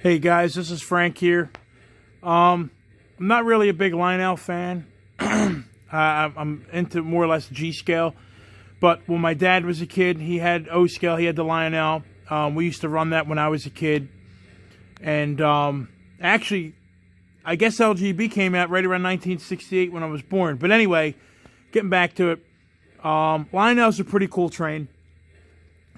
Hey guys, this is Frank here. I'm not really a big Lionel fan. I'm into more or less G scale, but when my dad was a kid, he had O scale. He had the Lionel. We used to run that when I was a kid, and actually, I guess LGB came out right around 1968 when I was born. But anyway, getting back to it, Lionel's a pretty cool train.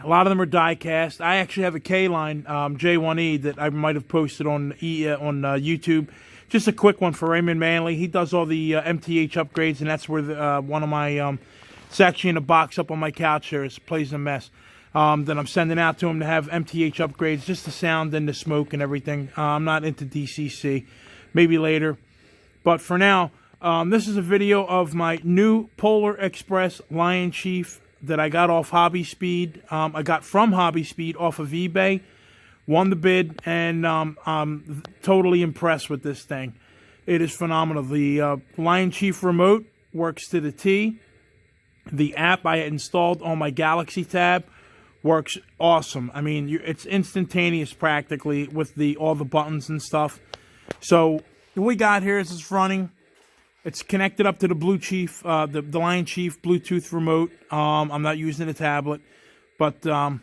A lot of them are die cast. I actually have a K-line J1E that I might have posted on YouTube. Just a quick one for Raymond Manley. He does all the MTH upgrades, and that's where one of my it's actually in a box up on my couch here. It plays a mess. That I'm sending out to him to have MTH upgrades, just the sound and the smoke and everything. I'm not into DCC. Maybe later. But for now, this is a video of my new Polar Express Lionchief that I got off Hobbyspeed. I got from Hobbyspeed off of eBay. Won the bid, and I'm totally impressed with this thing. It is phenomenal. The Lionchief remote works to the T. The app I installed on my Galaxy tab works awesome. I mean, it's instantaneous practically with all the buttons and stuff. So what we got here is it's running. It's connected up to the the Lionchief Bluetooth remote. I'm not using a tablet, but I'm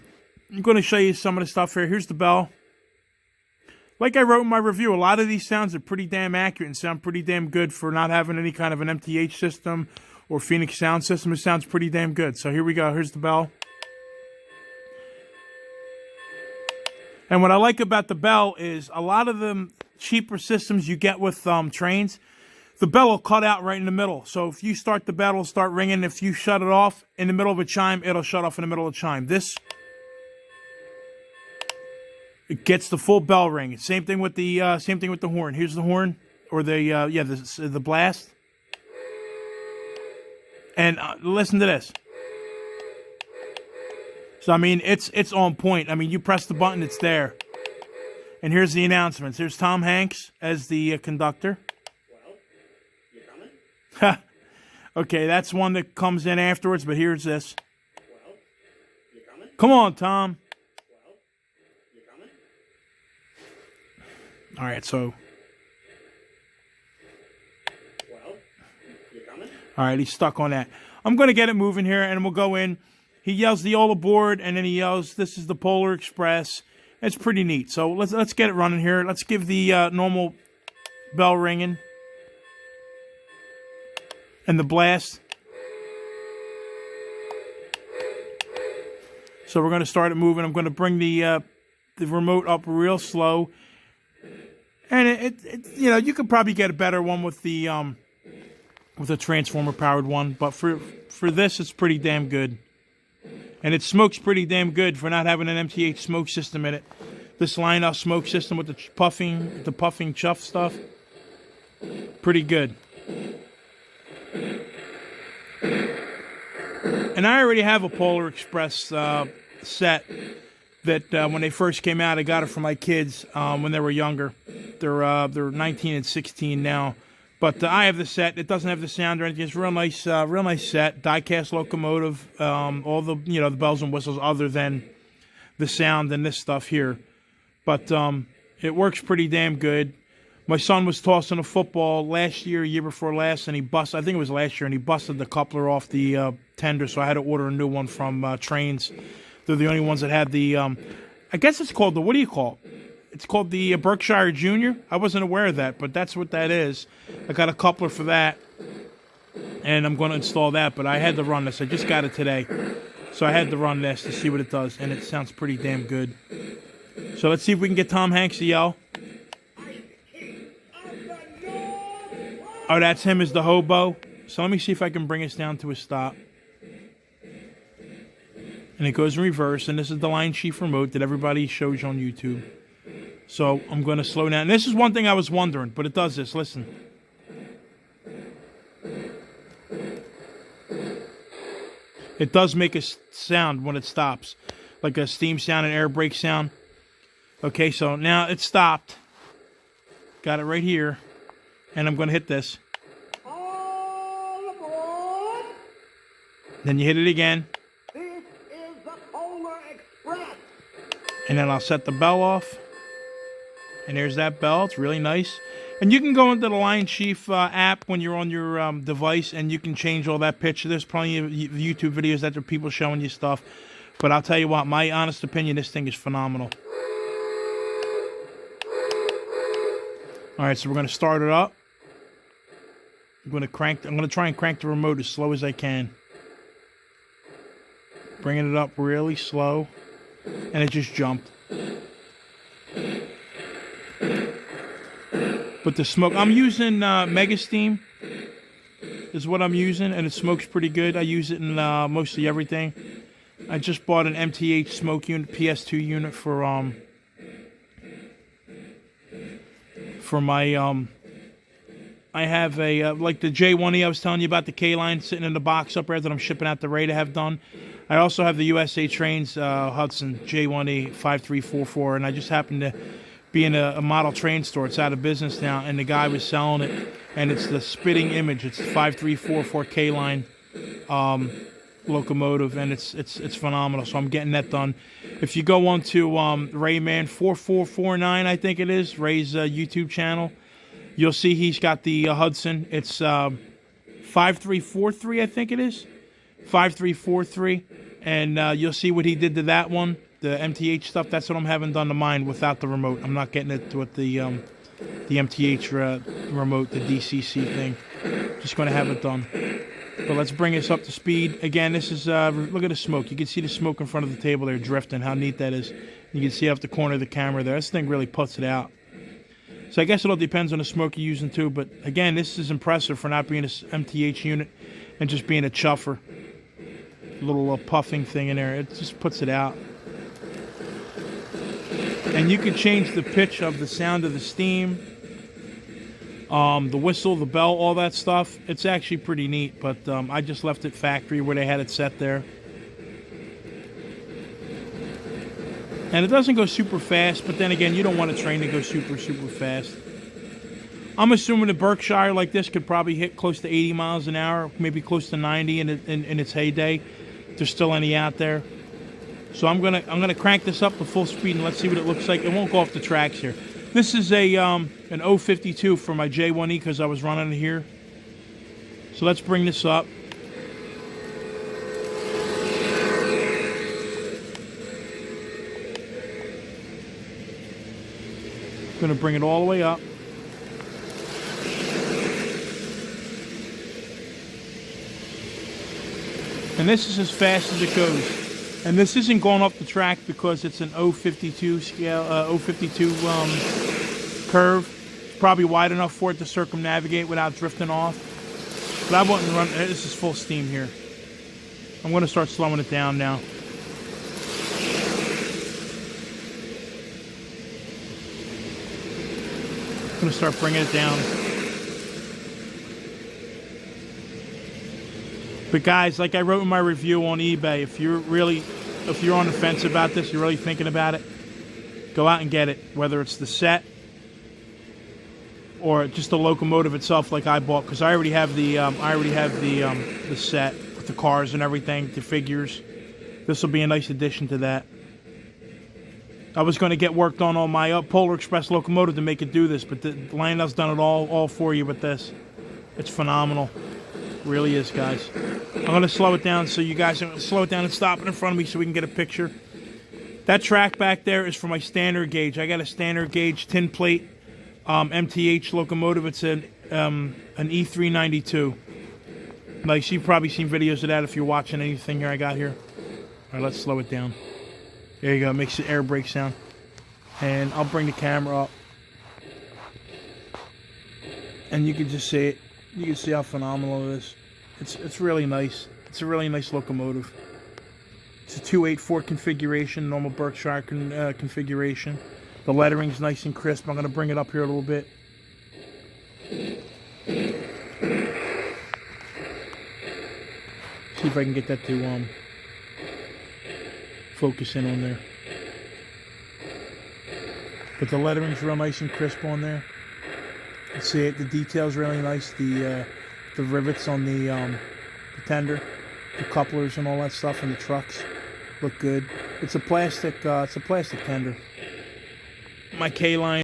going to show you some of the stuff here. Here's the bell. Like I wrote in my review, a lot of these sounds are pretty damn accurate and sound pretty damn good for not having any kind of an MTH system or Phoenix sound system. It sounds pretty damn good. So here we go. Here's the bell. And what I like about the bell is a lot of the cheaper systems you get with trains, the bell will cut out right in the middle. So if you start the bell, it'll start ringing. If you shut it off in the middle of a chime, it'll shut off in the middle of a chime. It gets the full bell ring. Same thing with the horn. Here's the horn, or the blast. And listen to this. So I mean, it's on point. I mean, you press the button, it's there. And here's the announcements. Here's Tom Hanks as the conductor. Okay, that's one that comes in afterwards, but here's this. Well, you coming? Come on, Tom. Well, you coming? All right, so. Well, you coming? All right, he's stuck on that. I'm going to get it moving here, and we'll go in. He yells the all aboard, and then he yells, "This is the Polar Express." It's pretty neat. So let's get it running here. Let's give the normal bell ringing. And the blast. So we're going to start it moving. I'm going to bring the remote up real slow. And it you could probably get a better one with a transformer powered one, but for this it's pretty damn good. And it smokes pretty damn good for not having an MTH smoke system in it. This Lionel smoke system with the puffing chuff stuff, pretty good. And I already have a Polar Express set that when they first came out, I got it for my kids when they were younger. They're 19 and 16 now, but I have the set. It doesn't have the sound or anything. It's real nice set. Die-cast locomotive. All the the bells and whistles other than the sound and this stuff here, but it works pretty damn good. My son was tossing a football last year, year before last, and he busted, I think it was last year, and he busted the coupler off the tender, so I had to order a new one from Trains. They're the only ones that had the, I guess it's called what do you call it? It's called the Berkshire Junior. I wasn't aware of that, but that's what that is. I got a coupler for that, and I'm going to install that, but I had to run this. I just got it today, so I had to run this to see what it does, and it sounds pretty damn good. So let's see if we can get Tom Hanks to yell. Oh, that's him as the hobo. So let me see if I can bring us down to a stop. And it goes in reverse. And this is the Lionchief remote that everybody shows you on YouTube. So I'm going to slow down. And this is one thing I was wondering, but it does this. Listen. It does make a sound when it stops. Like a steam sound and air brake sound. Okay, so now it stopped. Got it right here. And I'm going to hit this. All aboard. Then you hit it again. This is the Polar Express. And then I'll set the bell off. And there's that bell. It's really nice. And you can go into the Lionchief app when you're on your device, and you can change all that pitch. There's plenty of YouTube videos that there are people showing you stuff. But I'll tell you what, my honest opinion, this thing is phenomenal. All right, so we're going to start it up. I'm going to try and crank the remote as slow as I can. Bringing it up really slow. And it just jumped. But the smoke, I'm using Mega Steam is what I'm using, and it smokes pretty good. I use it in mostly everything. I just bought an MTH smoke unit, PS2 unit for my I have a like the J1E I was telling you about, the K-line sitting in the box up there that I'm shipping out to Ray to have done. I also have the USA Trains Hudson J1E 5344, and I just happened to be in a model train store. It's out of business now, and the guy was selling it, and it's the Spitting Image. It's the 5344 K-line locomotive, and it's phenomenal. So I'm getting that done. If you go on to Rayman 4449, I think it is, Ray's YouTube channel, you'll see he's got the Hudson. It's 5343, I think it is, 5343, and you'll see what he did to that one. The MTH stuff, that's what I'm having done to mine without the remote. I'm not getting it with the MTH remote, the DCC thing. Just going to have it done. But let's bring this up to speed. Again, this is, look at the smoke. You can see the smoke in front of the table there drifting, how neat that is. You can see off the corner of the camera there. This thing really puts it out. So I guess it all depends on the smoke you're using too. But again, this is impressive for not being an MTH unit and just being a chuffer. Little puffing thing in there. It just puts it out. And you can change the pitch of the sound of the steam, the whistle, the bell, all that stuff. It's actually pretty neat, but I just left it factory where they had it set there. And it doesn't go super fast, but then again, you don't want a train to go super, super fast. I'm assuming a Berkshire like this could probably hit close to 80 miles an hour, maybe close to 90 in its heyday. If there's still any out there. So I'm gonna crank this up to full speed and let's see what it looks like. It won't go off the tracks here. This is a an 052 for my J1E because I was running it here. So let's bring this up. I'm gonna bring it all the way up. And this is as fast as it goes. And this isn't going up the track because it's an 052 scale, 052 curve. It's probably wide enough for it to circumnavigate without drifting off. But I wouldn't run. This is full steam here. I'm going to start slowing it down now. I'm going to start bringing it down. But guys, like I wrote in my review on eBay, if you're on the fence about this, you're really thinking about it, go out and get it. Whether it's the set or just the locomotive itself, like I bought, because I already have the set with the cars and everything, the figures. This will be a nice addition to that. I was going to get work done on my Polar Express locomotive to make it do this, but the Lionel's done it all for you with this. It's phenomenal. Really is, guys. I'm going to slow it down so you guys can slow it down and stop it in front of me so we can get a picture. That track back there is for my standard gauge. I got a standard gauge tin plate MTH locomotive. It's an E392. Like, you've probably seen videos of that if you're watching anything here I got here. All right, let's slow it down. There you go. It makes the air brake sound. And I'll bring the camera up. And you can just see it. You can see how phenomenal it is. It's really nice. It's a really nice locomotive. It's a 284 configuration, normal Berkshire configuration. The lettering's nice and crisp. I'm going to bring it up here a little bit. See if I can get that to focus in on there. But the lettering's real nice and crisp on there. You see it. The detail's really nice. The rivets on the tender, the couplers and all that stuff, and the trucks look good. It's a plastic tender. My K-line.